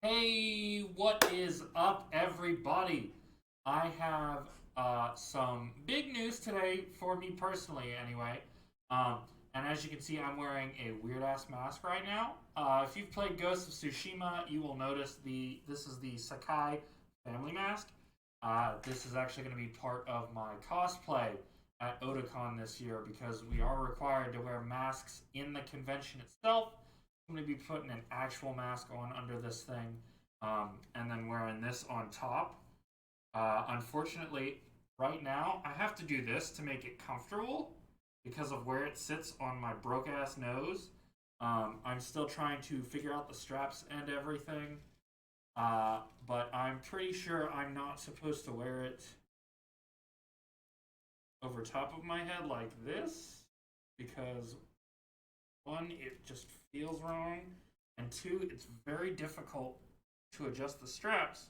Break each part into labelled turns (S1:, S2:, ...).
S1: Hey, what is up, everybody? I have some big news today for me personally, anyway. Um, and as you can see, I'm wearing a weird ass mask right now. If you've played Ghost of Tsushima, you will notice this is the Sakai family mask. This is actually going to be part of my cosplay at Otakon this year because we are required to wear masks in the convention itself. I'm going to be putting an actual mask on under this thing, and then wearing this on top. Unfortunately, right now, I have to do this to make it comfortable because of where it sits on my broke ass nose. I'm still trying to figure out the straps and everything, but I'm pretty sure I'm not supposed to wear it over top of my head like this because one, it just feels wrong, and two, it's very difficult to adjust the straps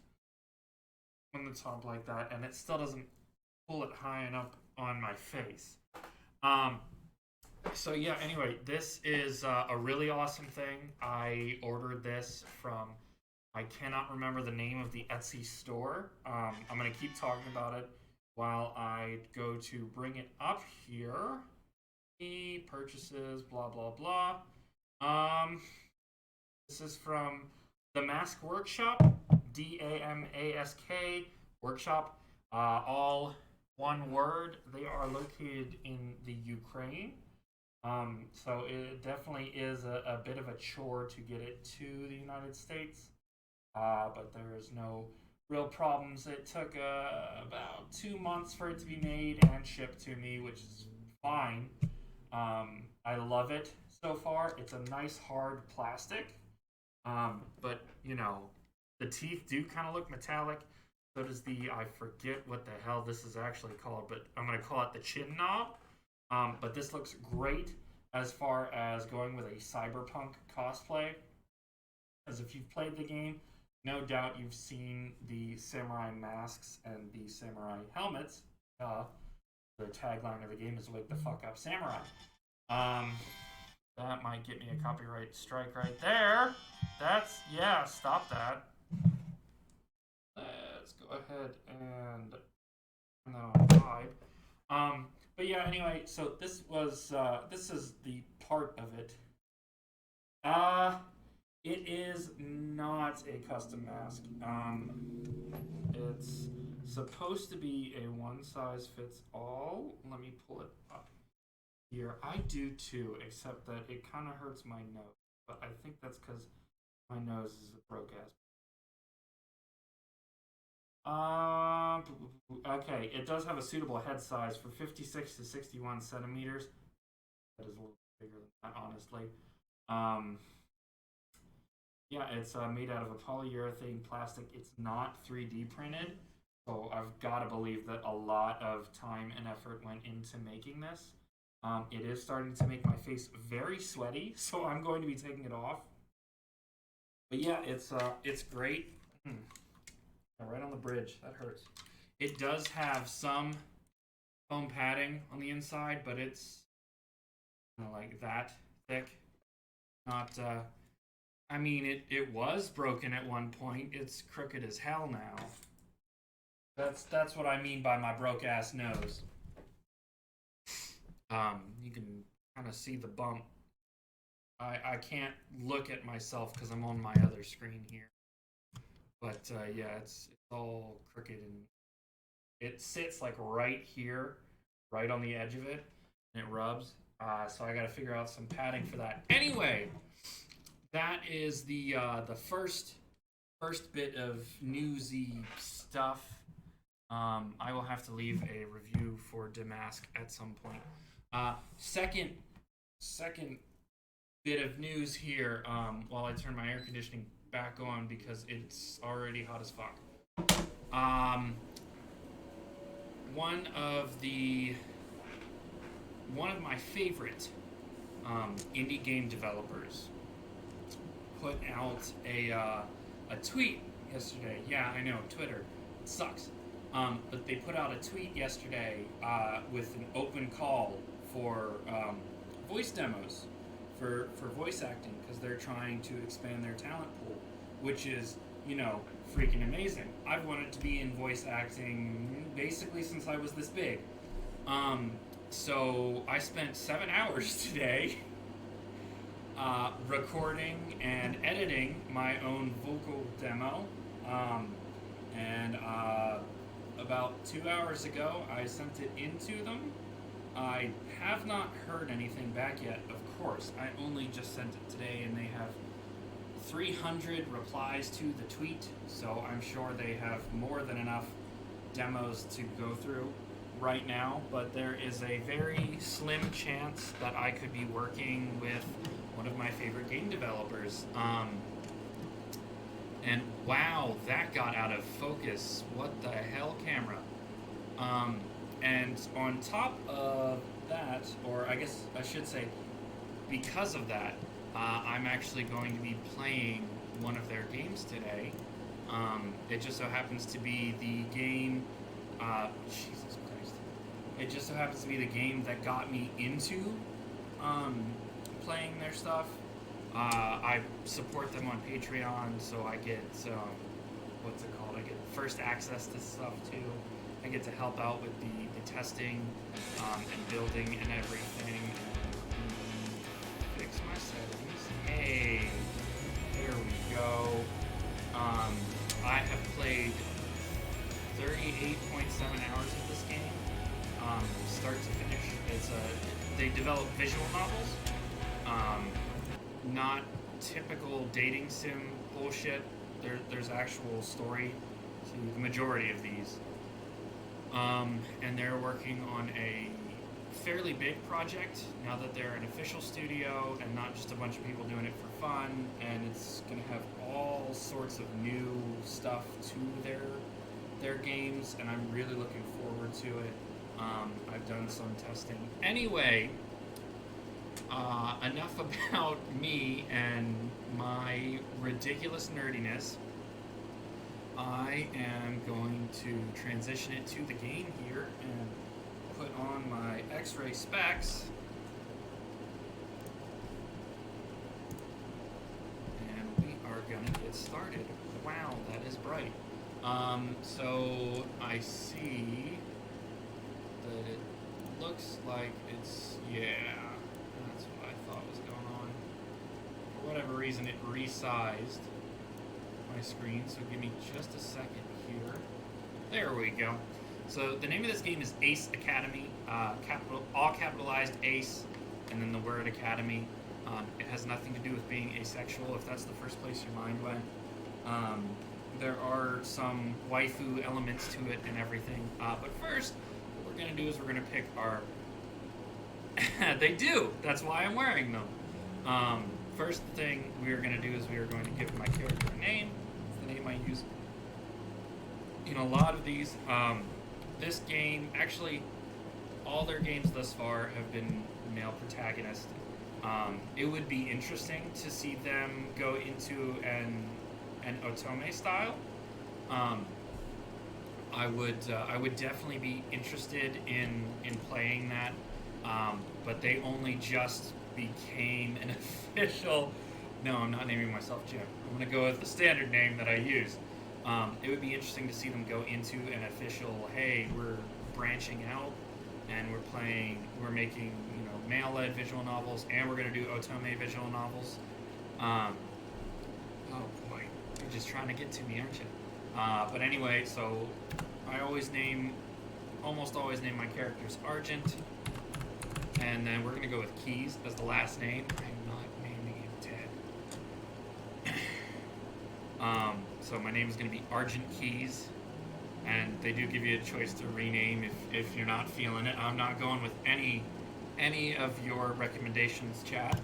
S1: on the top like that, and it still doesn't pull it high enough on my face. Um, so yeah, anyway, this is a really awesome thing. I ordered this from, I cannot remember the name of the Etsy store. I'm going to keep talking about it while I go to bring it up here. Purchases, blah, blah, blah. Um, this is from the Mask Workshop, DAMASK Workshop. All one word. They are located in the Ukraine. So it definitely is a bit of a chore to get it to the United States. But there is no real problems. It took about 2 months for it to be made and shipped to me, which is fine. I love it so far. It's a nice hard plastic, but the teeth do kind of look metallic. So does I forget what the hell this is actually called, but I'm gonna call it the chin knob. But this looks great as far as going with a cyberpunk cosplay. As if you've played the game, no doubt you've seen the samurai masks and the samurai helmets. The tagline of the game is "Wake the fuck up, samurai." Um, that might get me a copyright strike right there. Yeah, stop that. Let's go ahead and turn that on wide. But yeah, anyway, so this is the part of it. Uh, it is not a custom mask. It's supposed to be a one size fits all. Let me pull it up here. I do too, except that it kind of hurts my nose. But I think that's because my nose is a broke ass. Okay, it does have a suitable head size for 56 to 61 centimeters. That is a little bigger than that, honestly. Um, yeah, it's made out of a polyurethane plastic. It's not 3D printed, so I've got to believe that a lot of time and effort went into making this. It is starting to make my face very sweaty, so I'm going to be taking it off. But yeah, it's great. Right on the bridge. That hurts. It does have some foam padding on the inside, but it's like that thick. Not. I mean, it was broken at one point. It's crooked as hell now. That's what I mean by my broke ass nose. You can kind of see the bump. I can't look at myself because I'm on my other screen here. But yeah, it's all crooked and it sits like right here, right on the edge of it, and it rubs. So I got to figure out some padding for that. Anyway, that is the first bit of newsy stuff. I will have to leave a review for Damask at some point. Second bit of news here. While I turn my air conditioning back on because it's already hot as fuck. Um, one of my favorite indie game developers put out a tweet yesterday. Yeah, I know, Twitter, it sucks. But they put out a tweet yesterday with an open call for voice demos for voice acting because they're trying to expand their talent pool. which is, you know, freaking amazing. I've wanted to be in voice acting basically since I was this big. So I spent 7 hours today recording and editing my own vocal demo. And about 2 hours ago, I sent it into them. I have not heard anything back yet, of course. I only just sent it today, and they have 300 replies to the tweet, so I'm sure they have more than enough demos to go through right now, but there is a very slim chance that I could be working with one of my favorite game developers. And wow, that got out of focus. What the hell, camera? And on top of that, or I guess I should say, because of that, I'm actually going to be playing one of their games today. It just so happens to be the game, Jesus Christ. It just so happens to be the game that got me into playing their stuff. I support them on Patreon, so I get, what's it called? I get first access to stuff too. I get to help out with the testing and building and everything. Fix my settings. Hey, there we go. I have played 38.7 hours of this game, start to finish. They develop visual novels, not typical dating sim bullshit. There's actual story to the majority of these. And they're working on a fairly big project now that they're an official studio and not just a bunch of people doing it for fun, and it's going to have all sorts of new stuff to their games, and I'm really looking forward to it. I've done some testing. Anyway, enough about me and my ridiculous nerdiness. I am going to transition it to the game here and put on my X-ray specs. And we are going to get started. Wow, that is bright. So I see that it looks like it's, yeah, that's what I thought was going on. For whatever reason, it resized my screen, so give me just a second here. There we go. So the name of this game is Ace Academy, all capitalized Ace, and then the word Academy. It has nothing to do with being asexual, if that's the first place your mind went. There are some waifu elements to it and everything. But first, what we're going to do is we're going to pick our... They do! That's why I'm wearing them. First thing we are going to do is we are going to give my character a name. It's the name I use in a lot of these. This game, actually, all their games thus far have been male protagonist. It would be interesting to see them go into an otome style. I would definitely be interested in playing that, but they only just became an official. No, I'm not naming myself Jim. I'm gonna go with the standard name that I use. It would be interesting to see them go into an official, hey, we're branching out and we're making, male-led visual novels, and we're going to do otome visual novels. Oh boy, you're just trying to get to me, aren't you? But anyway, so I almost always name my characters Argent, and then we're going to go with Keys as the last name. I'm not naming him Ted. So my name is going to be Argent Keys, and they do give you a choice to rename if you're not feeling it. I'm not going with any of your recommendations, chat.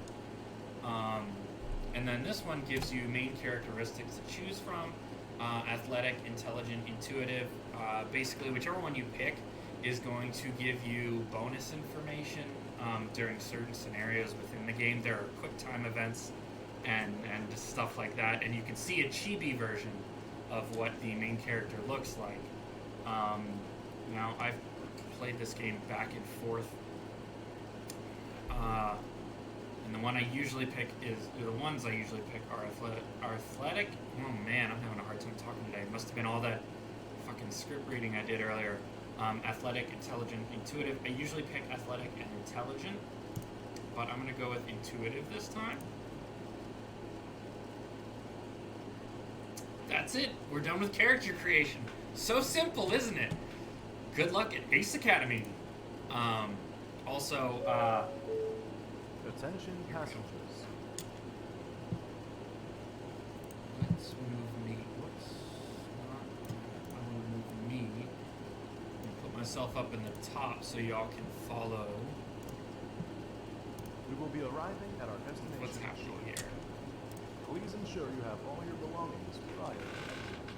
S1: And then this one gives you main characteristics to choose from. Athletic, intelligent, intuitive. Basically, whichever one you pick is going to give you bonus information during certain scenarios within the game. There are quick time events and stuff like that, and you can see a chibi version of what the main character looks like. Now, I've played this game back and forth And the one I usually pick is the ones I usually pick are athletic. Oh man, I'm having a hard time talking today. Must have been all that fucking script reading I did earlier. Athletic, intelligent, intuitive. I usually pick athletic and intelligent, but I'm gonna go with intuitive this time. That's it. We're done with character creation. So simple, isn't it? Good luck at Ace Academy. Also,
S2: Attention passengers.
S1: let's move me. Whoops. I want to move me. And put myself up in the top so y'all can follow.
S2: We will be arriving at our destination.
S1: What's happening here?
S2: Please ensure you have all your belongings prior to entering.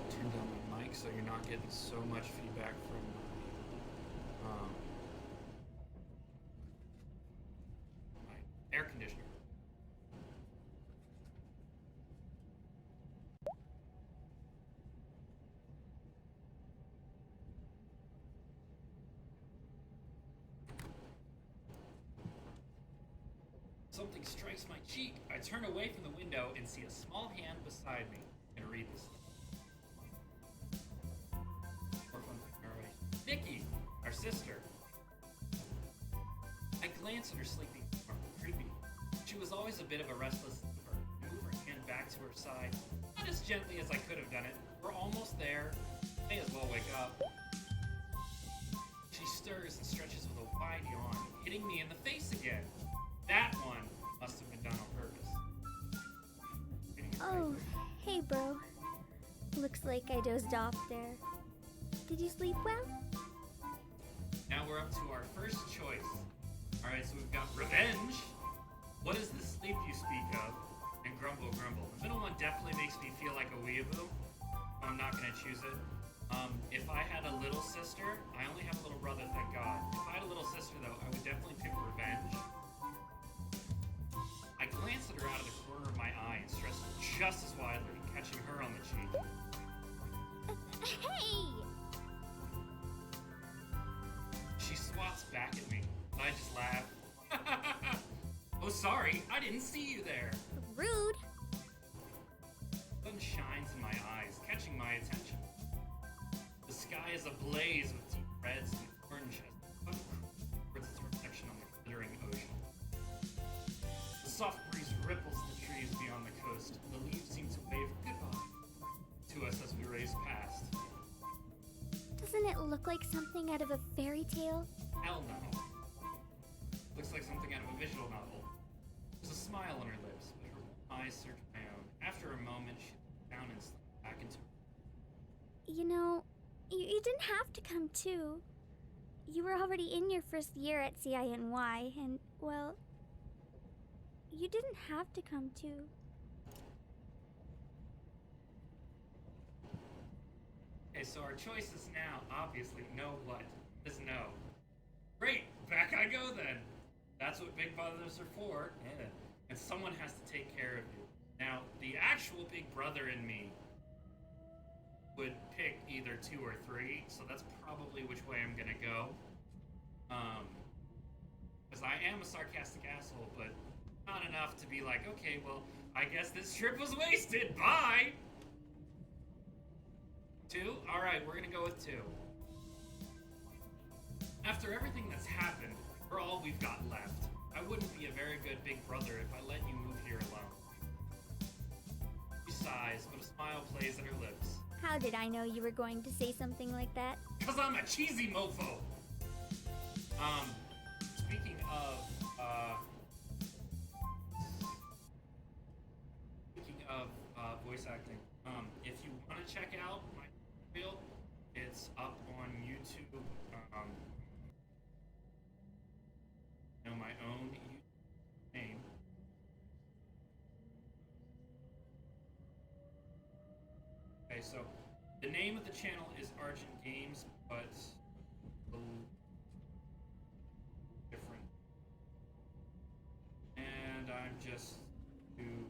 S1: Turn down my mic so you're not getting so much feedback from my air conditioner. Something strikes my cheek. I turn away from the window and see a small hand beside me and read this. Nikki, our sister. I glance at her sleeping form. Creepy. She was always a bit of a restless sleeper. I move her hand back to her side, not as gently as I could have done it. We're almost there. May as well wake up. She stirs and stretches with a wide yawn, hitting me in the face again. That one must have been done on purpose.
S3: Oh, hey bro. Looks like I dozed off there. Did you sleep well?
S1: Now we're up to our first choice. Alright, so we've got revenge. What is the sleep you speak of? And grumble, grumble. The middle one definitely makes me feel like a weeaboo. I'm not gonna choose it. If I had a little sister, I only have a little brother, thank God. If I had a little sister though, I would definitely pick revenge. I glanced at her out of the corner of my eye and stressed just as widely, catching her on the cheek.
S3: Hey!
S1: She swats back at me, and I just laugh. Oh, sorry, I didn't see you there.
S3: Rude.
S1: The sun shines in my eyes, catching my attention. The sky is ablaze with deep reds and oranges, towards its reflection on the glittering ocean. The soft breeze ripples the trees beyond the coast. The leaves seem to wave goodbye to us as we race past.
S3: Doesn't it look like something out of a fairy tale?
S1: Hell no. Looks like something out of a visual novel. There's a smile on her lips, but her eyes search my own. After a moment, she looked down and slipped back into her.
S3: You know, you didn't have to come too. You were already in your first year at CINY, and, well, you didn't have to come too.
S1: Okay, so our choices now, obviously, know what? Is no. Great, back I go then. That's what big brothers are for. Yeah. And someone has to take care of you. Now, the actual big brother in me would pick either 2 or 3, so that's probably which way I'm gonna go. Because I am a sarcastic asshole, but not enough to be like, okay, well, I guess this trip was wasted. Bye! 2? Alright, we're gonna go with 2. After everything that's happened, we're all we've got left. I wouldn't be a very good big brother if I let you move here alone. She sighs, but a smile plays at her lips.
S3: How did I know you were going to say something like that?
S1: Cause I'm a cheesy mofo! Speaking of, voice acting, if you want to check out my reel, it's up on YouTube, my own YouTube name. Okay, so the name of the channel is Argent Games, but different. And I'm just too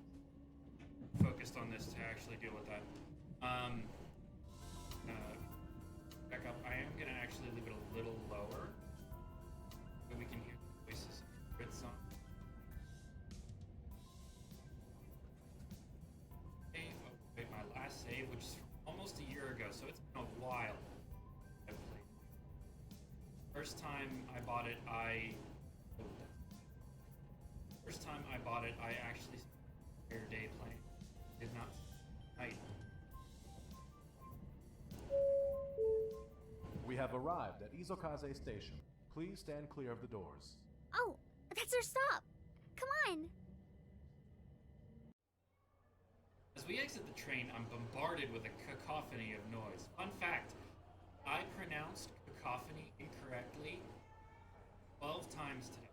S1: focused on this to actually deal with that. Back up. I am gonna actually leave it a little lower so we can hear the voices. It's on. almost a year ago, so it's been a while I've played. First time I bought it, I actually spent an entire day playing. Did not night.
S2: We have arrived at S.KeyesVO Station. Please stand clear of the doors.
S3: Oh, that's our stop. Come on.
S1: As we exit the train, I'm bombarded with a cacophony of noise. Fun fact, I pronounced cacophony incorrectly 12 times today.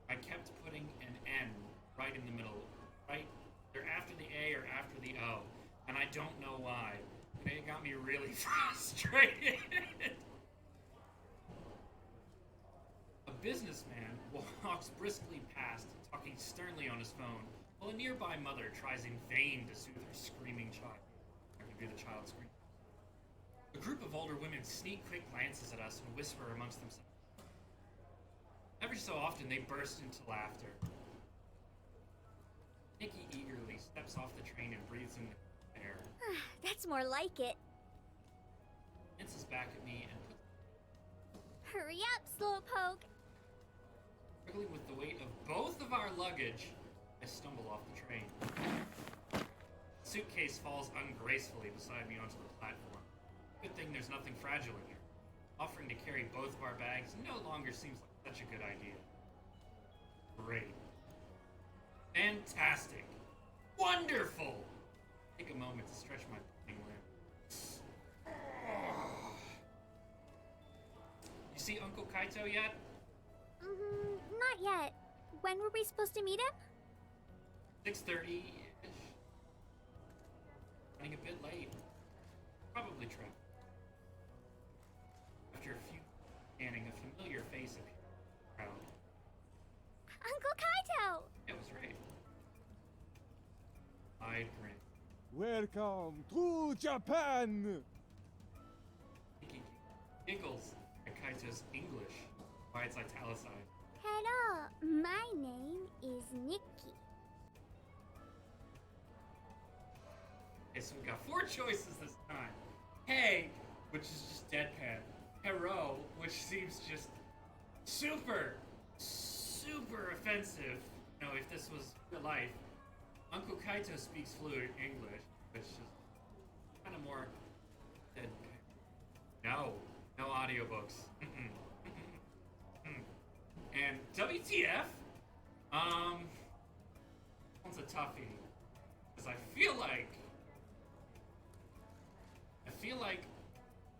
S1: I kept putting an N right in the middle, right either after the A or after the O, and I don't know why. And it got me really frustrated. A businessman walks briskly past, talking sternly on his phone, while a nearby mother tries in vain to soothe her screaming child. I can hear the child scream. A group of older women sneak quick glances at us and whisper amongst themselves. Every so often, they burst into laughter. Nikki eagerly steps off the train and breathes in the air.
S3: That's more like it.
S1: Glances back at me and puts.
S3: Hurry up, Slowpoke.
S1: Struggling with the weight of both of our luggage, I stumble off the train. The suitcase falls ungracefully beside me onto the platform. Good thing there's nothing fragile in here. Offering to carry both of our bags no longer seems like such a good idea. Great. Fantastic. Wonderful! Take a moment to stretch my burning limb. You see Uncle Kaito yet?
S3: Not yet. When were we supposed to meet him?
S1: 6:30-ish. Running a bit late. Probably traffic. After a few scanning, a familiar face appeared in the crowd.
S3: Uncle Kaito!
S1: It was right. I'd grin.
S4: Welcome to Japan!
S1: Nikki giggles at Kaito's English. Why it's italicized.
S3: Hello, my name is Nikki.
S1: Okay, so we got 4 choices this time. Hey, which is just deadpan. Hero, which seems just super offensive. You know, if this was real life. Uncle Kaito speaks fluent English, which is kind of more deadpan. No audiobooks. And WTF? One's a toughie. Because I feel like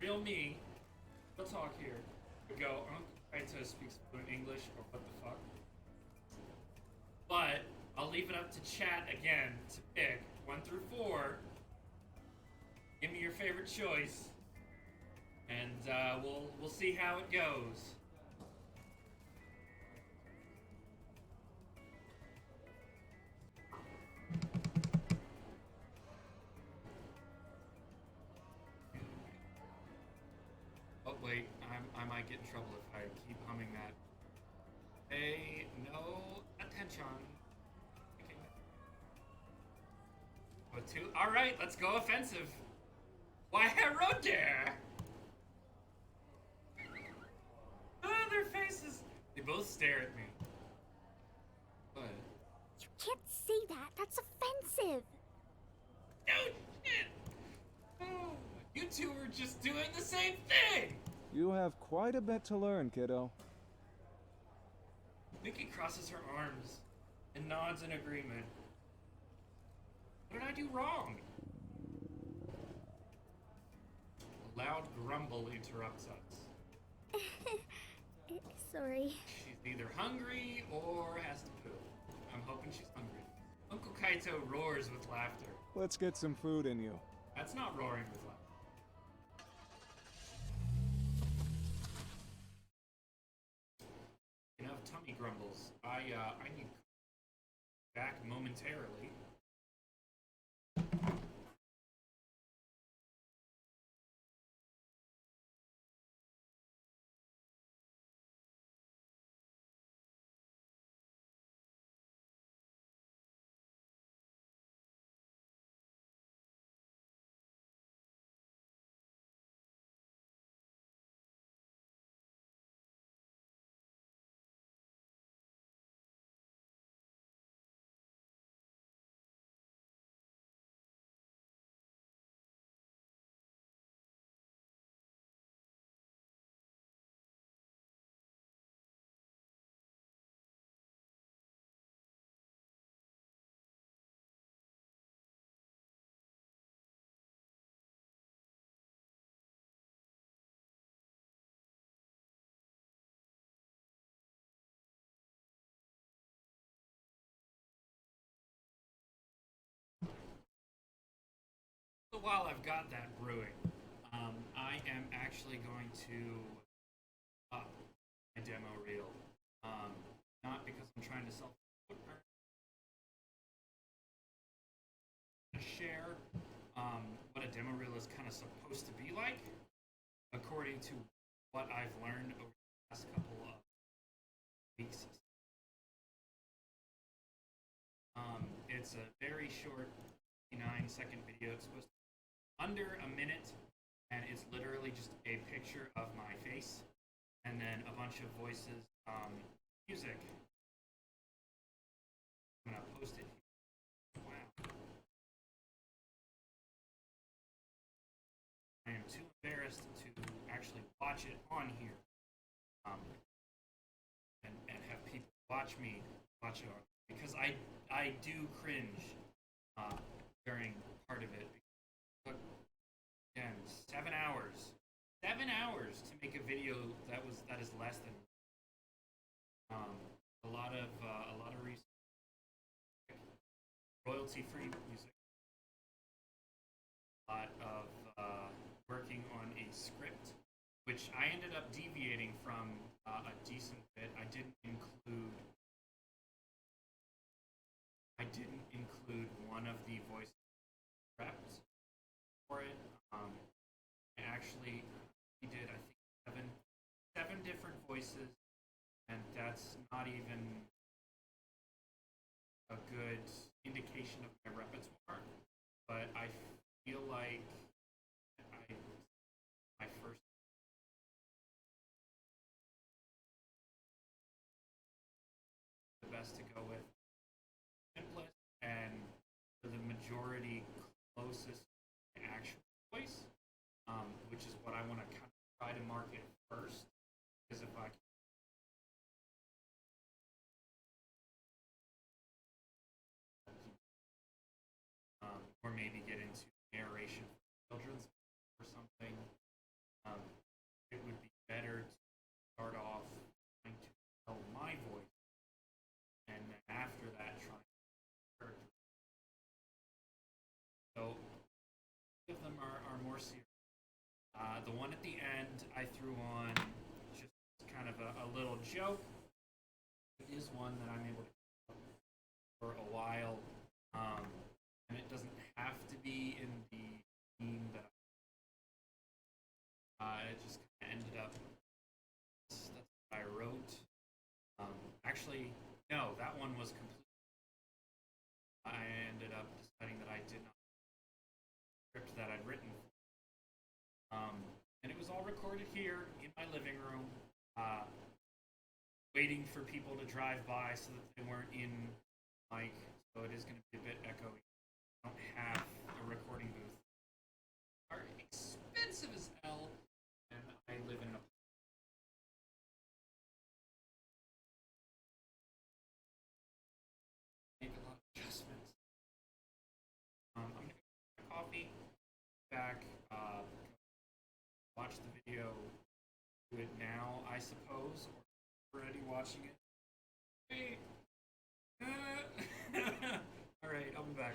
S1: real me, real talk here, would go, Uncle Kaito speaks fluent English, or what the fuck. But I'll leave it up to chat again to pick 1 through 4. Give me your favorite choice, and we'll see how it goes. Oh wait, I might get in trouble if I keep humming that. Pay no attention. Okay. With 2. All right, let's go offensive. Why, hello there. Oh, their faces. They both stare at me. What?
S3: You can't say that. That's offensive.
S1: Oh shit! Oh, you two were just doing the same thing.
S4: You have quite a bit to learn, kiddo.
S1: Nikki crosses her arms and nods in agreement. What did I do wrong? A loud grumble interrupts us.
S3: Sorry.
S1: She's either hungry or has to poop. I'm hoping she's hungry. Uncle Kaito roars with laughter.
S4: Let's get some food in you.
S1: That's not roaring with laughter. Enough tummy grumbles. I need back momentarily. while I've got that brewing, I am actually going to up my demo reel. Not because I'm trying to sell share what a demo reel is kind of supposed to be like, according to what I've learned over the past couple of weeks. It's a very short 9-second video. It's supposed to be under a minute, and it's literally just a picture of my face and then a bunch of voices, music. I'm gonna post it here. Wow. I am too embarrassed to actually watch it on here, and have people watch me watch it on, because I do cringe during part of it. It took, again, 7 hours. 7 hours to make a video that is less than a lot of research, royalty-free music, a lot of working on a script, which I ended up deviating from a decent bit. I didn't include one of the voice reps for it. I actually did, I think, seven different voices, and that's not even a good indication of my repertoire. But I feel like my first the best to go with simplest and for the majority closest to actual voice, which is what I want to kind of try to market first, because if I can or maybe get into narration for children's or something, it would be better to start off trying to tell my voice, and then after that trying to character. So of them are more serious. The one at the end I threw on just kind of a little joke. It is one that I'm able to keep for a while, and it doesn't have to be in the theme that it just kind of ended up. That's what I wrote. Actually, no, that one was complete. I ended up deciding that I did not script that I'd written. And it was all recorded here in my living room, waiting for people to drive by so that they weren't in mic. So it is going to be a bit echoey. I don't have a recording booth. Are expensive as hell, and I live in a make a lot of adjustments. I'm gonna get my coffee, back, watch the video, do it now, I suppose, or already watching it. Hey. All right, I'll be back.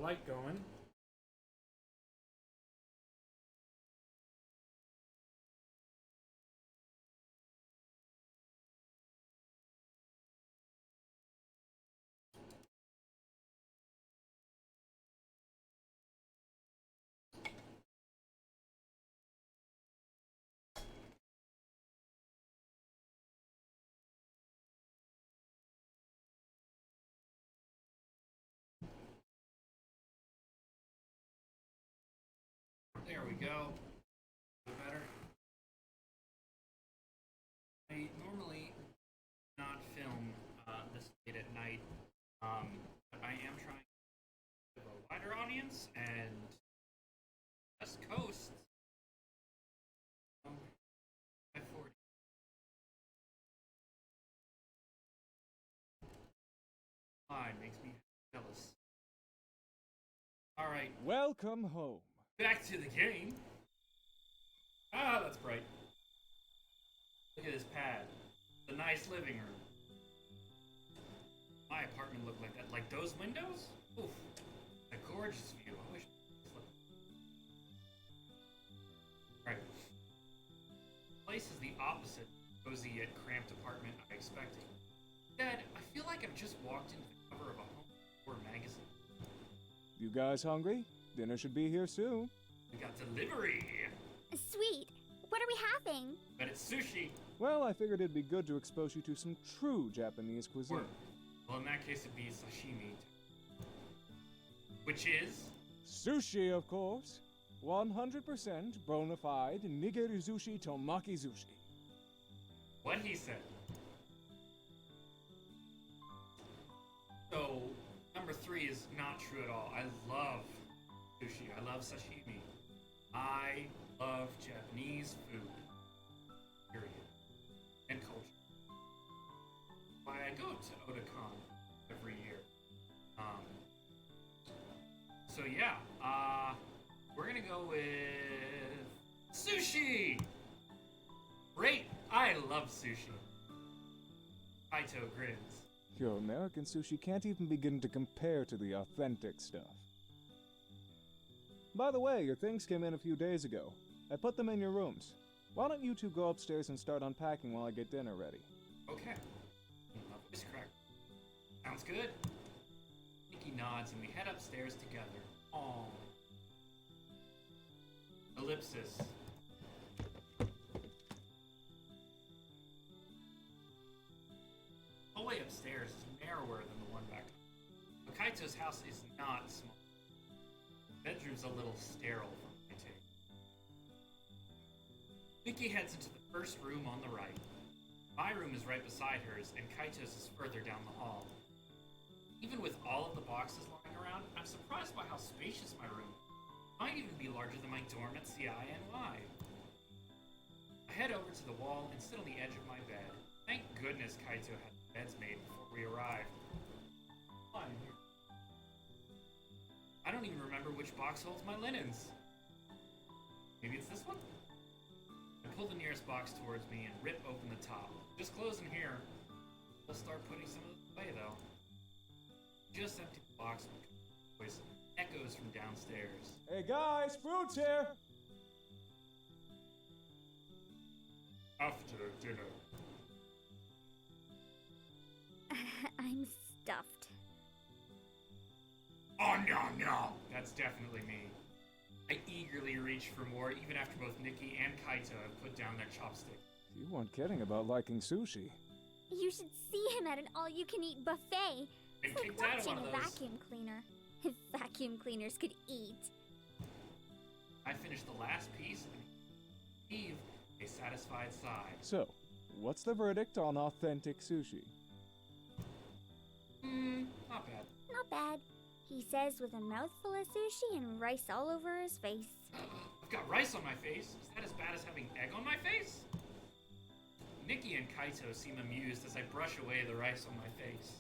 S1: light going. There we go. Better. I normally not film this late at night, but I am trying to have a wider audience and West Coast. 540. Fine, makes me jealous. All right,
S4: Welcome home.
S1: back to the game. Ah, that's bright. Look at this pad. The nice living room. My apartment looked like that. Like those windows? Oof. A gorgeous view. I wish this looked. Right. The place is the opposite cozy yet cramped apartment I expected. Dad, I feel like I've just walked into the cover of a home or magazine.
S4: You guys hungry? Dinner should be here soon.
S1: We got delivery!
S3: Sweet. What are we having?
S1: But it's sushi!
S4: Well, I figured it'd be good to expose you to some true Japanese cuisine.
S1: Or, well, in that case, it'd be sashimi. Which is?
S4: Sushi, of course. 100% bona fide nigiri sushi tomaki sushi.
S1: What he said. So, number 3 is not true at all. I love sushi. I love sashimi. I love Japanese food. Period. And culture. Why I go to Otakon every year. So yeah, we're gonna go with sushi! Great! I love sushi. Kaito grins.
S4: Your American sushi can't even begin to compare to the authentic stuff. By the way, your things came in a few days ago. I put them in your rooms. Why don't you two go upstairs and start unpacking while I get dinner ready?
S1: Okay. Voice crack. Sounds good. Nikki nods and we head upstairs together. Aww. Ellipsis. The hallway upstairs is narrower than the one back. But Kaito's house is not small. The bedroom's a little sterile from my take. Nikki heads into the first room on the right. My room is right beside hers, and Kaito's is further down the hall. Even with all of the boxes lying around, I'm surprised by how spacious my room is. It might even be larger than my dorm at CINY. I head over to the wall and sit on the edge of my bed. Thank goodness Kaito had the beds made before we arrived. Fine. I don't even remember which box holds my linens. Maybe it's this one? I pull the nearest box towards me and rip open the top. Just close in here. We'll start putting some of this away, though. Just empty the box when voice echoes from downstairs.
S4: Hey guys, fruit's here!
S1: After dinner.
S3: I'm stuffed.
S1: Oh no, no! That's definitely me. I eagerly reach for more, even after both Nikki and Kaito have put down their chopsticks.
S4: You weren't kidding about liking sushi.
S3: You should see him at an all-you-can-eat buffet.
S1: Been
S3: It's like
S1: kicked out of
S3: watching
S1: one
S3: a
S1: of those.
S3: vacuum cleaner. If vacuum cleaners could eat.
S1: I finish the last piece and heave a satisfied sigh.
S4: So, what's the verdict on authentic sushi?
S1: Not bad.
S3: Not bad. He says with a mouthful of sushi and rice all over his face.
S1: I've got rice on my face. Is that as bad as having egg on my face? Nikki and Kaito seem amused as I brush away the rice on my face.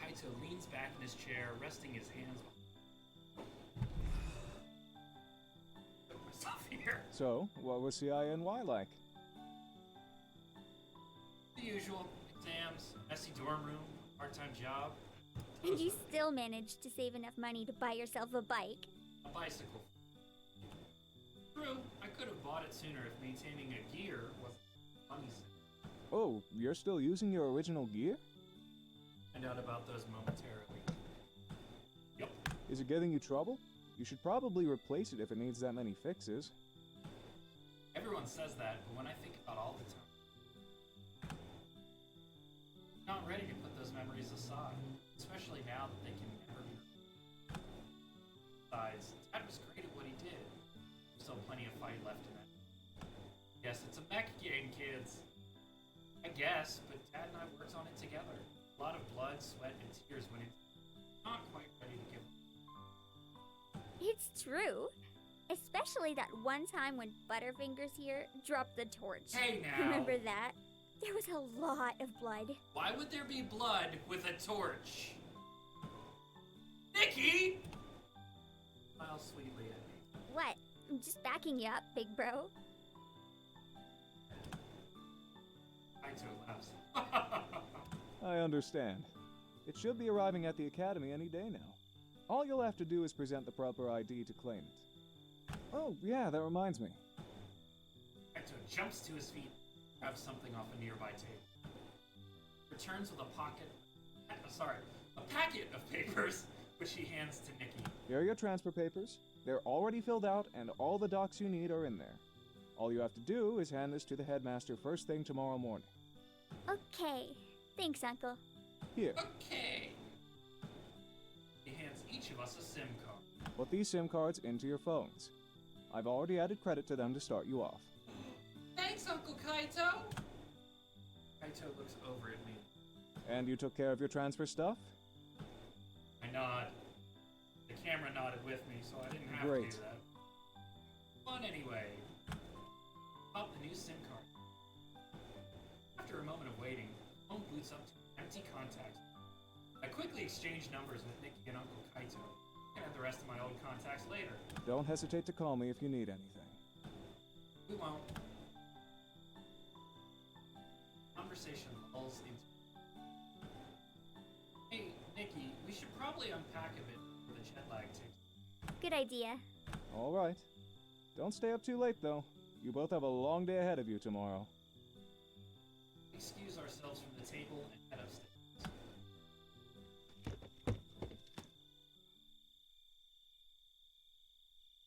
S1: Kaito leans back in his chair, resting his hands Put myself here.
S4: So, what was CINY like?
S1: The usual. Exams, messy dorm room, part-time job.
S3: And you still managed to save enough money to buy yourself a bike.
S1: A bicycle. True, I could have bought it sooner if maintaining a gear wasn't money.
S4: Oh, you're still using your original gear?
S1: Find out about those momentarily. Yep.
S4: Is it giving you trouble? You should probably replace it if it needs that many fixes.
S1: Everyone says that, but when I think about all the time, I'm not ready to put those memories aside, especially now that they can never be. Besides, Dad was great at what he did. There's still plenty of fight left in it. Yes, it's a mech game, kids. I guess, but Dad and I worked on it together. A lot of blood, sweat, and tears went into it. Not quite ready to give up.
S3: It's true. Especially that one time when Butterfingers here dropped the torch.
S1: Hey now!
S3: Remember that? There was a lot of blood.
S1: Why would there be blood with a torch? Nikki! Smile sweetly at me.
S3: What? I'm just backing you up, big bro.
S1: Kaito laughs.
S4: I understand. It should be arriving at the academy any day now. All you'll have to do is present the proper ID to claim it. Oh, yeah, that reminds me.
S1: Kaito jumps to his feet, grabs something off a nearby table. Returns with a packet of papers, which he hands to Nikki.
S4: Here are your transfer papers. They're already filled out, and all the docs you need are in there. All you have to do is hand this to the headmaster first thing tomorrow morning.
S3: Okay. Thanks, Uncle.
S4: Here,
S1: Okay. He hands each of us a SIM card.
S4: put these SIM cards into your phones. I've already added credit to them to start you off.
S1: Thanks, Uncle Kaito! Kaito looks over at me.
S4: And you took care of your transfer stuff?
S1: I nod. The camera nodded with me, so I didn't have
S4: Great.
S1: to do that. Fun anyway. Pop the new SIM card. After a moment of waiting, the phone boots up to an empty contact. I quickly exchange numbers with Nikki and Uncle Kaito. I can add the rest of my old contacts later.
S4: Don't hesitate to call me if you need anything.
S1: We won't. Conversation lulls into. Hey, Nikki, we should probably unpack a bit before the jet lag takes.
S3: Good idea.
S4: All right. Don't stay up too late, though. You both have a long day ahead of you tomorrow.
S1: Excuse ourselves from the table and head upstairs.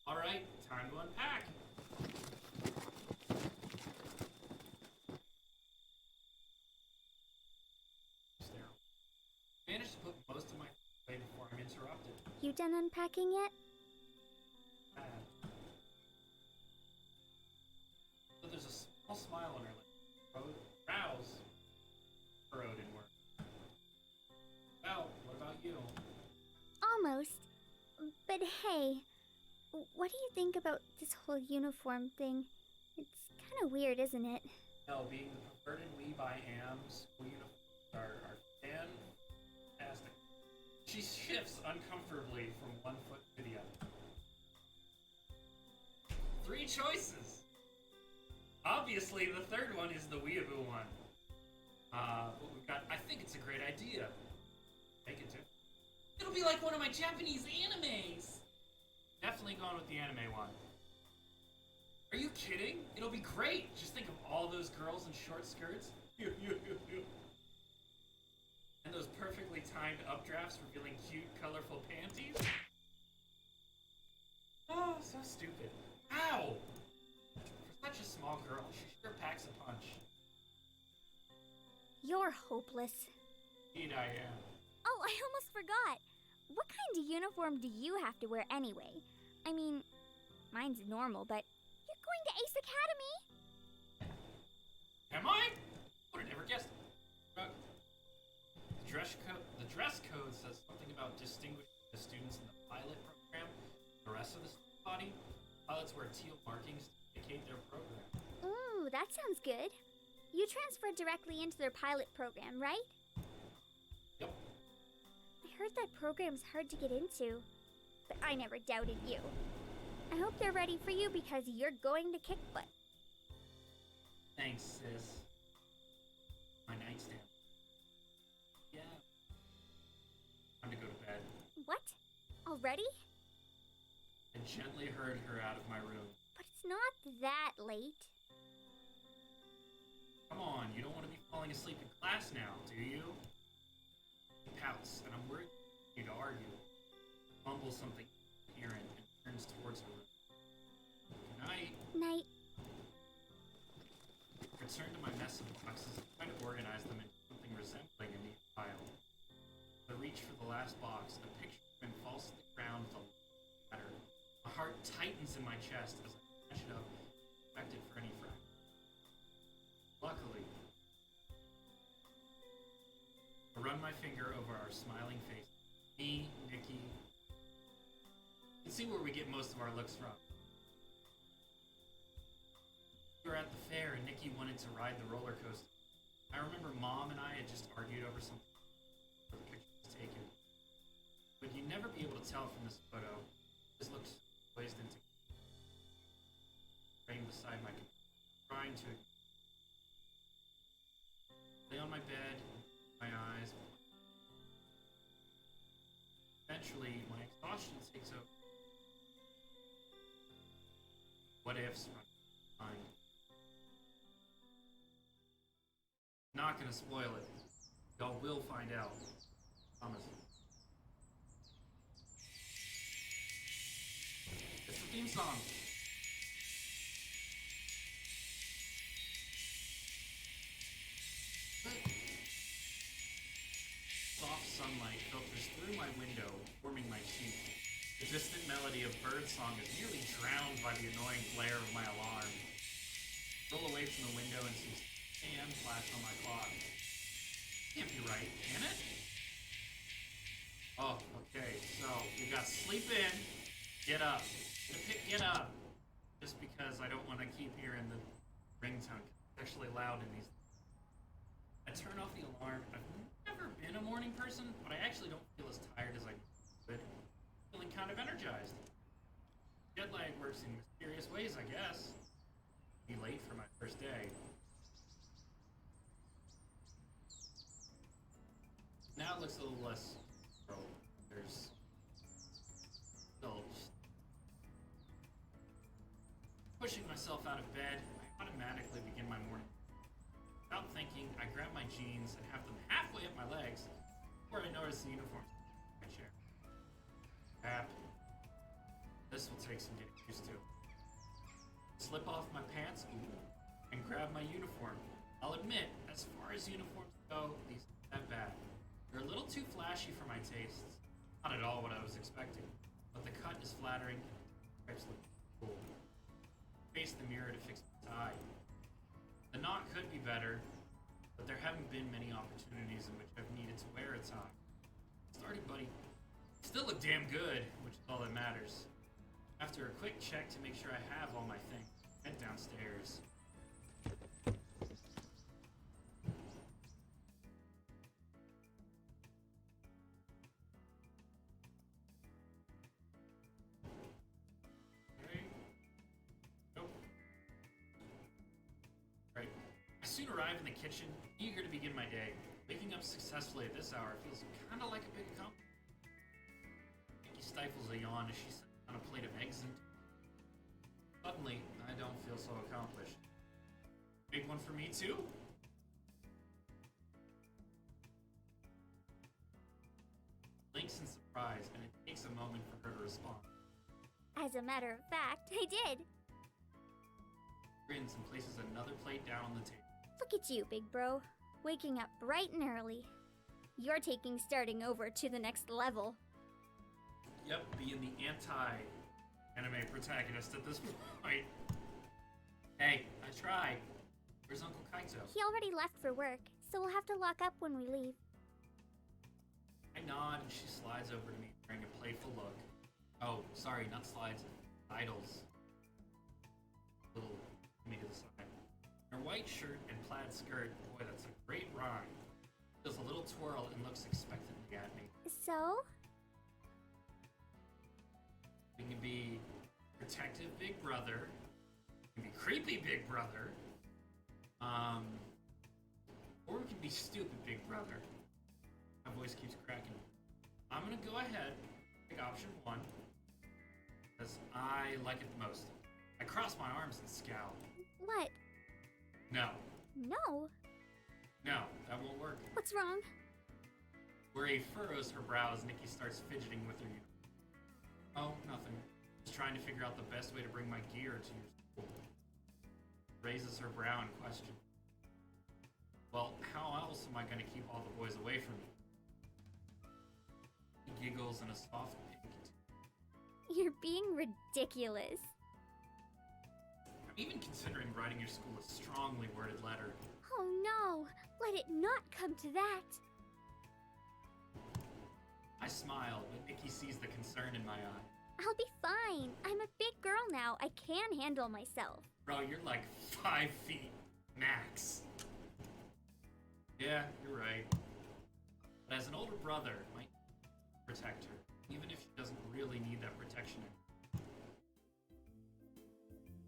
S1: Alright, time to unpack. Sterile. Managed to put most of my away before I'm interrupted.
S3: You done unpacking yet?
S1: So there's a small smile on her lip. Brows furrowed in work. Well, what about you?
S3: Almost. But hey, what do you think about this whole uniform thing? It's kind of weird, isn't it?
S1: No, being the perverted weeb I am, school uniforms are fantastic. She shifts uncomfortably from one foot to the other. 3 choices! Obviously, the third one is the weeaboo one. But we've got, I think it's a great idea. Make it too. It'll be like one of my Japanese animes! Definitely going with the anime one. Are you kidding? It'll be great! Just think of all those girls in short skirts. And those perfectly timed updrafts revealing cute, colorful panties. Oh, so stupid. Ow! For such a small girl, she sure packs a punch.
S3: You're hopeless.
S1: Indeed I am.
S3: Oh, I almost forgot. What kind of uniform do you have to wear anyway? I mean, mine's normal, but you're going to Ace Academy?
S1: Am I? Would have never guessed. The dress code says something about distinguishing the students in the pilot program from the rest of the student body. Pilots wear teal markings to indicate their program.
S3: Ooh, that sounds good. You transferred directly into their pilot program, right?
S1: Yep.
S3: I heard that program's hard to get into, but I never doubted you. I hope they're ready for you because you're going to kick butt.
S1: Thanks, sis. My nightstand. Yeah. I'm
S3: What? Already?
S1: I gently hurried her out of my room.
S3: But it's not that late.
S1: Come on, you don't want to be falling asleep in class now, do you? He pouts, and I'm worried you to argue. Mumbles something incoherent and turns towards her room. Good night.
S3: Night.
S1: Return to my mess of boxes and try to organize them into something resembling a neat pile. I reach for the last box, a picture frame falls to the ground with a clatter. My heart tightens in my chest as I snatch it up, expected for any fraction. Luckily, I run my finger over our smiling faces. Me, Nikki. You can see where we get most of our looks from. We were at the fair and Nikki wanted to ride the roller coaster. I remember Mom and I had just argued over something before the picture was taken. But you'd never be able to tell from this photo. This looks poised into frame beside my computer, trying to lay on my bed, my eyes. Eventually, my exhaustion takes over. What ifs run through my mind. Not gonna spoil it. Y'all will find out. Promise. It's the theme song. Soft sunlight filters through my window, warming my cheek. The distant melody of birdsong is nearly drowned by the annoying glare of my alarm. Roll away from the window and see and flash on my clock. Can't be right, can it? Oh, okay, so we got sleep in, get up. Get up. Just because I don't want to keep hearing the ringtone. It's actually loud in these. I turn off the alarm. I've never been a morning person, but I actually don't feel as tired as I would. Feeling kind of energized. Jet lag works in mysterious ways, I guess. Be late for my first day. Now it looks a little less. There's still pushing myself out of bed. I automatically begin my morning. Without thinking, I grab my jeans and have them halfway up my legs before I notice the uniform in my chair. Crap. This will take some getting used to. Slip off my pants and grab my uniform. I'll admit, as far as uniforms go, these aren't that bad. They're a little too flashy for my tastes. Not at all what I was expecting, but the cut is flattering and the stripes look cool. I face the mirror to fix my tie. The knot could be better, but there haven't been many opportunities in which I've needed to wear a tie. Started, buddy. Still look damn good, which is all that matters. After a quick check to make sure I have all my things, I head downstairs. I soon arrive in the kitchen, eager to begin my day. Waking up successfully at this hour feels kind of like a big accomplishment. Nikki stifles a yawn as she sets down a plate of eggs and suddenly, I don't feel so accomplished. Big one for me too? Blinks in surprise, and it takes a moment for her to respond.
S3: As a matter of fact, I did.
S1: Grins and places another plate down on the table.
S3: Look at you, big bro. Waking up bright and early. You're taking starting over to the next level.
S1: Yep, being the anti-anime protagonist at this point. Hey, I tried. Where's Uncle Kaito?
S3: He already left for work, so we'll have to lock up when we leave.
S1: I nod and she slides over to me wearing a playful look. Oh, sorry, not slides, idles. Little me to the side. Her white shirt and plaid skirt, boy, that's a great rhyme. Does a little twirl and looks expectantly at me.
S3: So?
S1: We can be protective big brother. We can be creepy big brother. Or we can be stupid big brother. My voice keeps cracking. I'm gonna go ahead Pick option 1, because I like it the most. I cross my arms and scowl.
S3: What?
S1: No.
S3: No.
S1: No, that won't work.
S3: What's wrong?
S1: Where A furrows her brows, Nikki starts fidgeting with her. Oh, nothing. Just trying to figure out the best way to bring my gear to your school. Raises her brow in question. Well, how else am I going to keep all the boys away from me? He giggles in a soft pink.
S3: You're being ridiculous.
S1: I'm even considering writing your school a strongly worded letter.
S3: Oh no! Let it not come to that!
S1: I smile, but Nikki sees the concern in my eye.
S3: I'll be fine. I'm a big girl now. I can handle myself.
S1: Bro, you're like 5 feet max. Yeah, you're right. But as an older brother, my protect her, even if she doesn't really need that protection.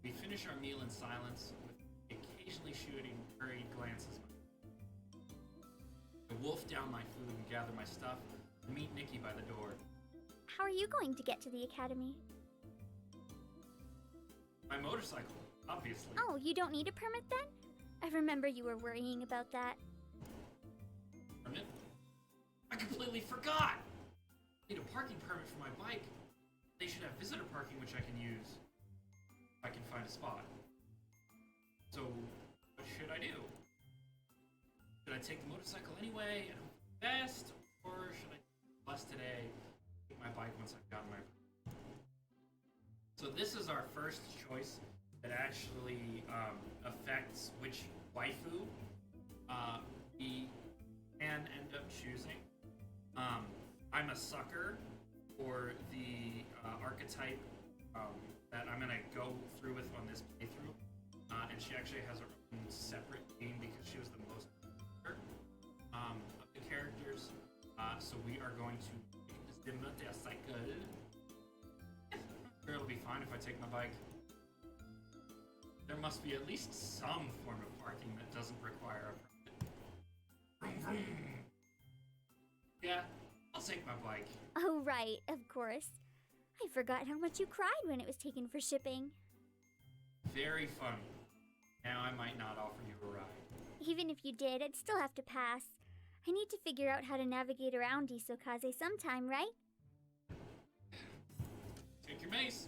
S1: We finish our meal in silence, with occasionally shooting hurried glances. I wolf down my food and gather my stuff and meet Nikki by the door.
S3: How are you going to get to the academy?
S1: My motorcycle, obviously.
S3: Oh, you don't need a permit then? I remember you were worrying about that.
S1: Permit? I completely forgot! I need a parking permit for my bike. They should have visitor parking, which I can use. If I can find a spot. So, what should I do? Should I take the motorcycle anyway and hope for the best? Or should I take the bus today and take my bike once I've gotten my bike? So this is our first choice that actually affects which waifu we can end up choosing. I'm a sucker for the archetype that I'm gonna go through with on this playthrough, and she actually has her own separate game because she was the most of the characters. So we are going to pick the motorcycle. Sure, it'll be fine if I take my bike. There must be at least some form of parking that doesn't require a permit. Vroom, vroom. Yeah, I'll take my bike.
S3: Oh, right, of course. I forgot how much you cried when it was taken for shipping.
S1: Very funny. Now I might not offer you a ride.
S3: Even if you did, I'd still have to pass. I need to figure out how to navigate around S.KeyesVO sometime, right?
S1: Take your mace.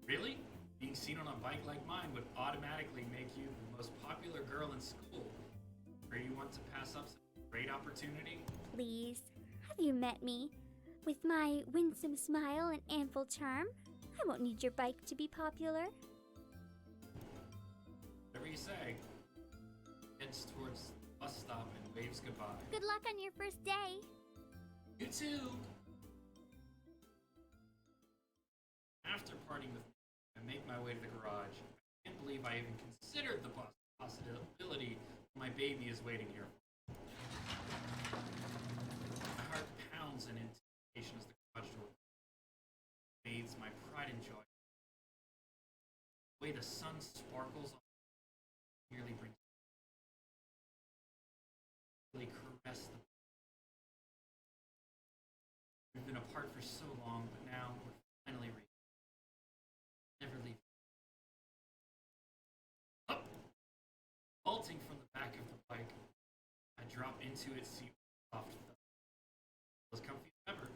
S1: Really? Being seen on a bike like mine would automatically make you the most popular girl in school. Or you want to pass up such a great opportunity?
S3: Please, have you met me? With my winsome smile and ample charm, I won't need your bike to be popular.
S1: Whatever you say. Heads towards the bus stop and waves goodbye.
S3: Good luck on your first day.
S1: You too! After parting with me, I make my way to the garage. I can't believe I even considered the possibility my baby is waiting here. My heart pounds in anticipation as the garage door fades my pride and joy. The way the sun sparkles on nearly brings really caress the. We've been apart for so long, but now we're finally reached. Never leave. Up! Vaulting from the back of the bike, I drop into its seat with a soft thud. It was comfy as ever.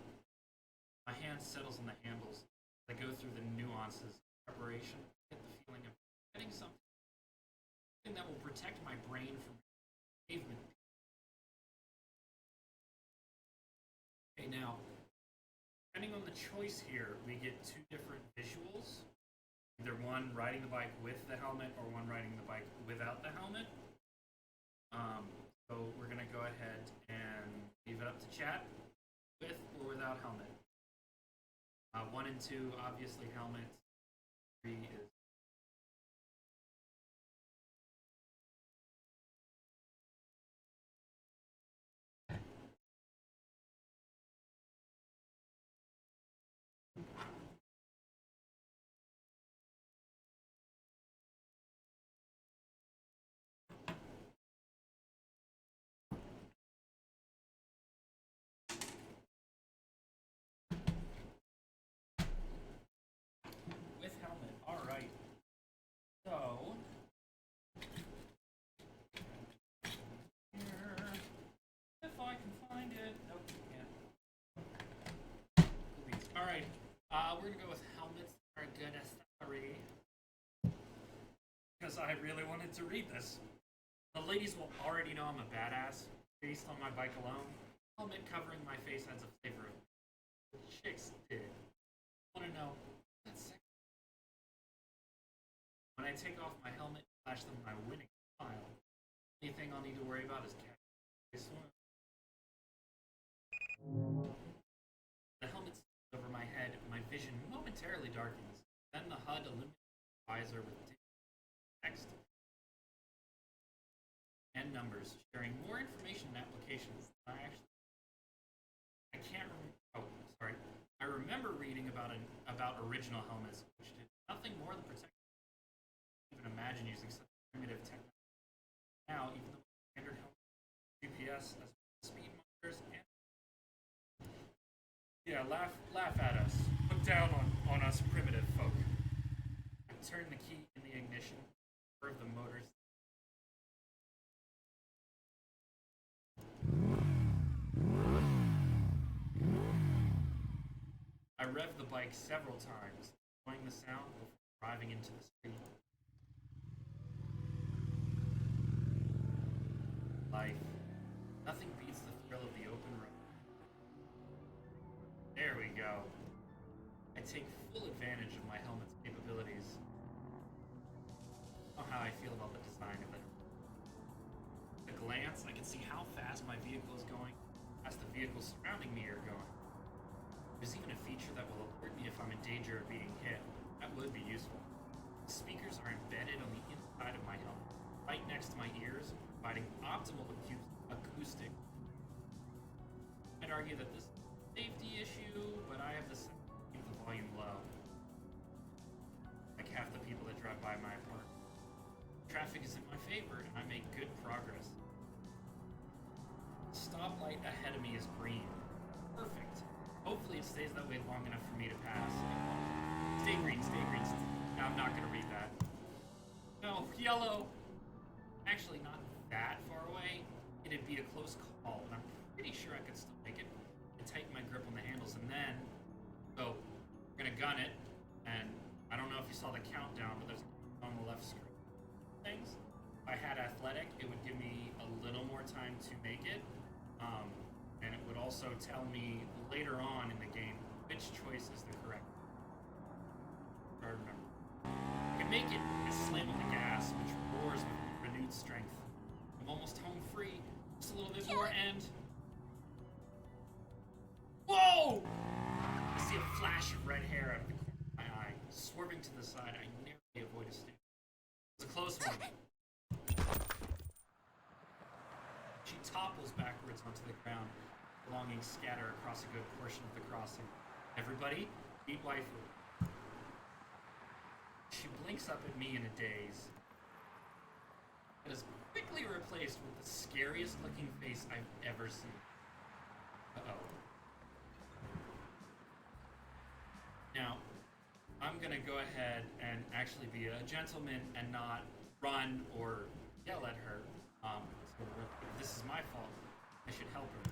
S1: My hand settles on the handles as I go through the nuances of preparation. I get the feeling of getting something that will protect my brain from pavement. Okay, now, depending on the choice here, we get two different visuals. Either one riding the bike with the helmet or one riding the bike without the helmet. So we're gonna go ahead and leave it up to chat, with or without helmet. 1 and 2, obviously helmets. 3 is gonna go with helmets that are good accessory. Because I really wanted to read this. The ladies will already know I'm a badass based on my bike alone. Helmet covering my face adds a flavor. The chicks did. Want to know? That's sick. When I take off my helmet, flash them my winning smile. Anything I'll need to worry about is catching swim. The helmet sits over my head, my vision momentarily darkens. Then the HUD illuminates the visor with text and numbers, sharing more information and applications than I can't remember. Oh, sorry. I remember reading about original helmets, which did nothing more than protect. Even imagine using such primitive technology. Now, even though standard helmet, GPS, as well as speed monitors, and yeah, laugh at us. Look down on us primitive folk. I turn the key in the ignition of the motors. I revved the bike several times, enjoying the sound before driving into the street. Life. Nothing beats the thrill of the open road. There we go. I take full advantage of my helmet's capabilities. I don't know how I feel about the design of it. At a glance, I can see how fast my vehicle is going, as the vehicles surrounding me are going. There's even a feature that will alert me if I'm in danger of being hit. That would be useful. The speakers are embedded on the inside of my helmet, right next to my ears, providing optimal acoustic. I'd argue that this is a safety issue, but I have the sense to keep the volume low. Like half the people that drive by my apartment. Traffic is in my favor, and I make good progress. The stoplight ahead of me is green. Perfect. Hopefully it stays that way long enough for me to pass. Stay green, stay green. No, I'm not going to read that. No, yellow. Actually, not that far away. It'd be a close call, and I'm pretty sure I could still make it. And tighten my grip on the handles, and then... So, we're going to gun it, and I don't know if you saw the countdown, but there's on the left screen things. If I had athletic, it would give me a little more time to make it. And it would also tell me later on in the game which choice is the correct. I remember. I can make it. I slam on the gas, which roars with renewed strength. I'm almost home free. Just a little bit more, and whoa! I see a flash of red hair out of the corner of my eye. Swerving to the side, I narrowly avoid a stick. It was a close one. She topples backwards onto the ground. Belongings scatter across a good portion of the crossing. Everybody, meet waifu. She blinks up at me in a daze. It is quickly replaced with the scariest looking face I've ever seen. Uh-oh. Now, I'm gonna go ahead and actually be a gentleman and not run or yell at her. So if this is my fault, I should help her.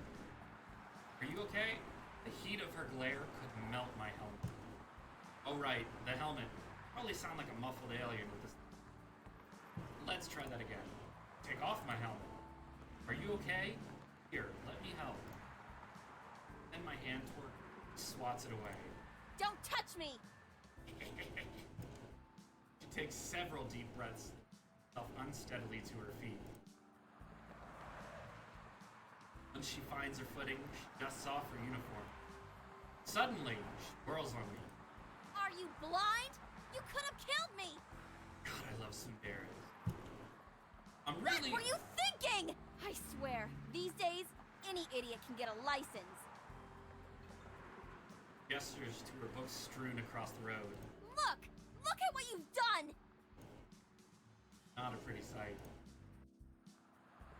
S1: Are you okay? The heat of her glare could melt my helmet. Oh right, the helmet. Probably sound like a muffled alien with this. Let's try that again. Take off my helmet. Are you okay? Here, let me help. Then my hand toward swats it away.
S5: Don't touch me!
S1: She takes several deep breaths, herself unsteadily to her feet. Once she finds her footing, she dusts off her uniform. Suddenly, she whirls on me.
S5: Are you blind? You could have killed me!
S1: God, I love sundares. I'm
S5: What
S1: really...
S5: were you thinking? I swear, these days, any idiot can get a license.
S1: Gestures to her books strewn across the road.
S5: Look! Look at what you've done!
S1: Not a pretty sight.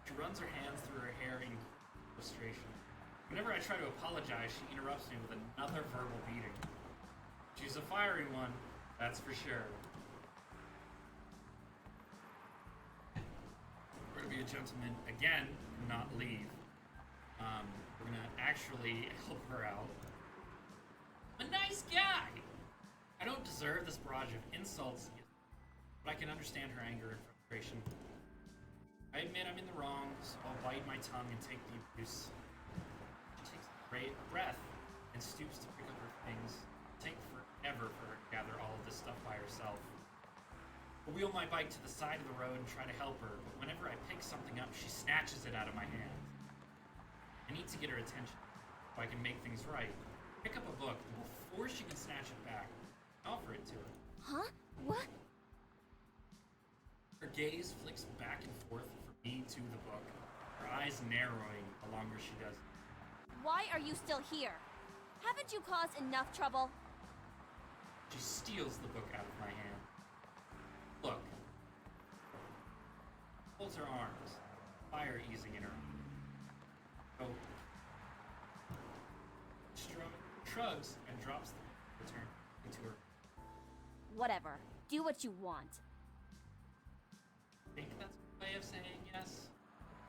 S1: She runs her hands through her hair in frustration. Whenever I try to apologize, she interrupts me with another verbal beating. She's a fiery one, that's for sure. We're gonna be a gentleman again, and not leave. We're gonna actually help her out. A nice guy! I don't deserve this barrage of insults, but I can understand her anger and frustration. I admit I'm in the wrong, so I'll bite my tongue and take the abuse. She takes a great breath and stoops to pick up her things. It'll take forever for her to gather all of this stuff by herself. I wheel my bike to the side of the road and try to help her, but whenever I pick something up, she snatches it out of my hand. I need to get her attention so I can make things right. Pick up a book, and before she can snatch it back, I offer it to her.
S5: Huh? What?
S1: Her gaze flicks back and forth from me to the book, her eyes narrowing the longer she does it.
S5: Why are you still here? Haven't you caused enough trouble?
S1: She steals the book out of my hand. Look. Holds her arms, fire easing in her. Oh. Shrugs and drops the return into her.
S5: Whatever. Do what you want.
S1: Think that's a way of saying yes?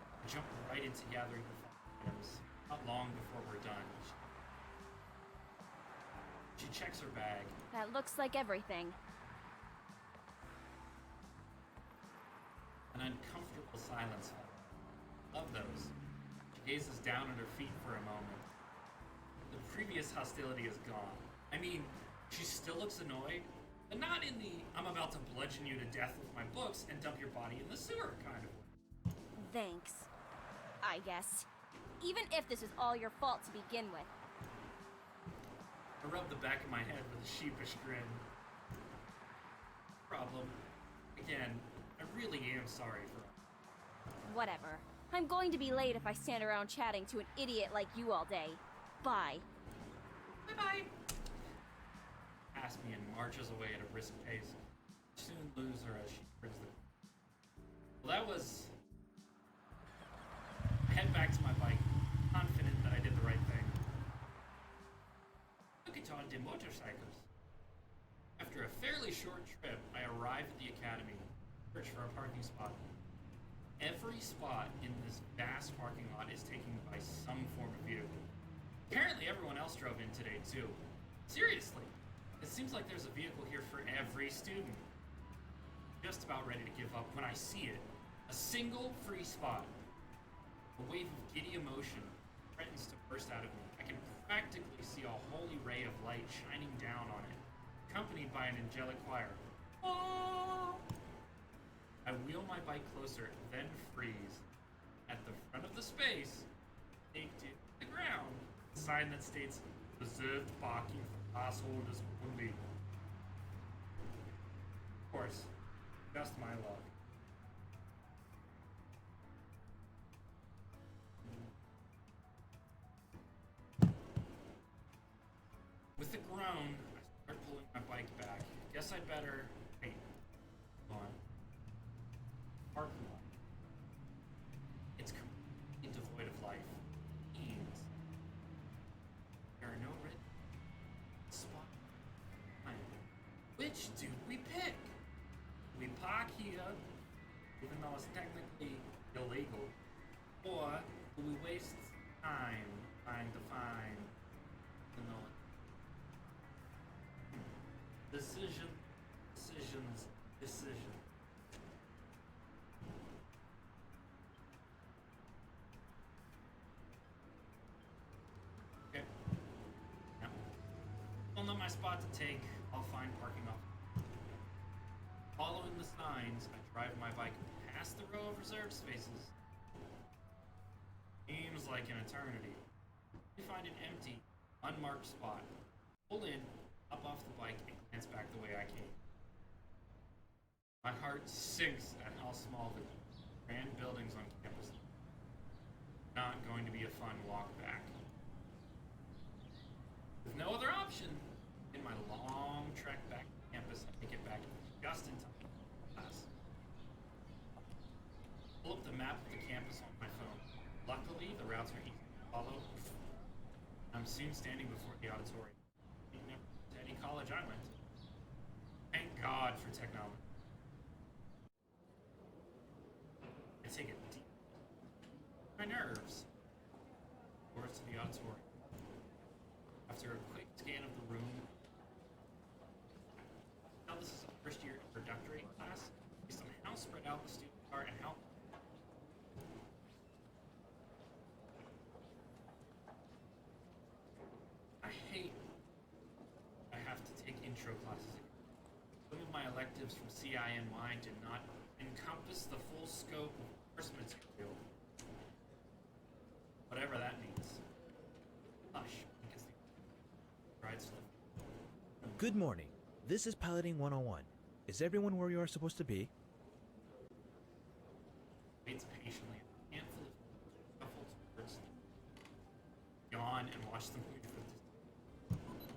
S1: I jump right into gathering the items, not long before we're done. She checks her bag.
S5: That looks like everything.
S1: An uncomfortable silence. Of those. She gazes down at her feet for a moment. The previous hostility is gone. I mean, she still looks annoyed, but not in the I'm about to bludgeon you to death with my books and dump your body in the sewer kind of way.
S5: Thanks. I guess. Even if this was all your fault to begin with.
S1: I rub the back of my head with a sheepish grin. Problem. Again, I really am sorry for her.
S5: Whatever. I'm going to be late if I stand around chatting to an idiot like you all day. Bye.
S1: Bye-bye. Asks me and marches away at a brisk pace. Soon lose her as she turns the... Well, that was... I head back to my bike, confident that I did the right thing. Look at all the motorcycles. After a fairly short trip, I arrive at the academy, search for a parking spot. Every spot in this vast parking lot is taken by some form of vehicle. Apparently everyone else drove in today too. Seriously, it seems like there's a vehicle here for every student. Just about ready to give up when I see it. A single free spot. A wave of giddy emotion threatens to burst out of me. I can practically see a holy ray of light shining down on it, accompanied by an angelic choir. Oh! I wheel my bike closer, then freeze. At the front of the space, baked into the ground, a sign that states, reserved parking for pass holders only. Of course, just my luck. With a groan, I start pulling my bike back. Guess I'd better... Wait. Hold on. Parking lot. It's completely devoid of life. Means there are no red spots. Which do we pick? We park here, even though it's technically illegal, or do we waste time trying to find, you know, decisions. Okay. Yep. I'll know my spot to take. I'll find parking up. Following the signs, I drive my bike past the row of reserved spaces. Seems like an eternity. We find an empty, unmarked spot. Pull in, up off the bike, and glance back the way I came. My heart sinks at how small the grand buildings on campus are. Not going to be a fun walk back. With no other option, in my long trek back to campus, I make it back just in time for class. Pull up the map of the campus on my phone. Luckily, the routes are easy to follow. I'm soon standing before the auditorium. To any college I went to. Thank God for technology. I take a deep my nerves. Doors to the auditorium. After a quick scan of the room, exams from CINY did not encompass the full scope of course material. Whatever that means. Hush, because the rides to the
S6: Good morning. This is Piloting 101. Is everyone where you are supposed to be?
S1: waits patiently. A handful of shuffles towards yawn and watch them move from distance.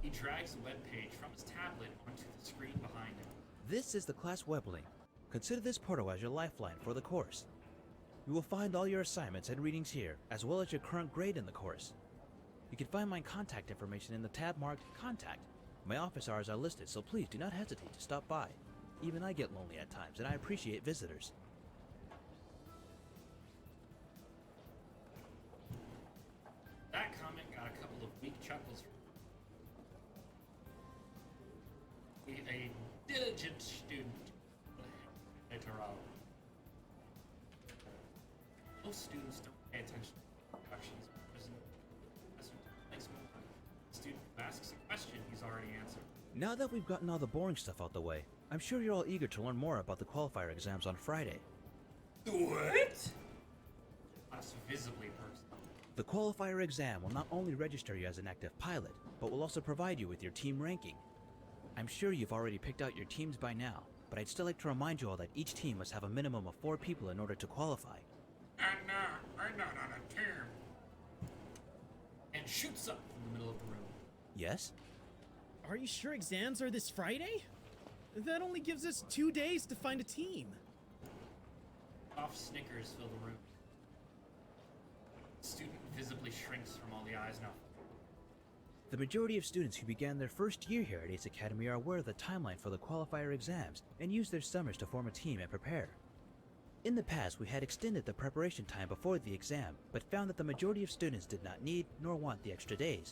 S1: He drags the web page from his tablet onto the screen behind him.
S6: This is the class web link. Consider this portal as your lifeline for the course. You will find all your assignments and readings here, as well as your current grade in the course. You can find my contact information in the tab marked Contact. My office hours are listed, so please do not hesitate to stop by. Even I get lonely at times, and I appreciate visitors.
S1: That comment got a couple of weak chuckles from a diligent student. Most students don't pay attention to introductions because the student who asks a question he's already answered.
S6: Now that we've gotten all the boring stuff out the way, I'm sure you're all eager to learn more about the qualifier exams on Friday.
S1: What? That's visibly personal.
S6: The qualifier exam will not only register you as an active pilot, but will also provide you with your team ranking. I'm sure you've already picked out your teams by now, but I'd still like to remind you all that each team must have a minimum of 4 people in order to qualify.
S1: I'm not on a team. And shoots up from the middle of the room.
S6: Yes?
S7: Are you sure exams are this Friday? That only gives us 2 days to find a team.
S1: Soft snickers fill the room. The student visibly shrinks from all the eyes now.
S6: The majority of students who began their first year here at Ace Academy are aware of the timeline for the qualifier exams and use their summers to form a team and prepare. In the past, we had extended the preparation time before the exam, but found that the majority of students did not need nor want the extra days.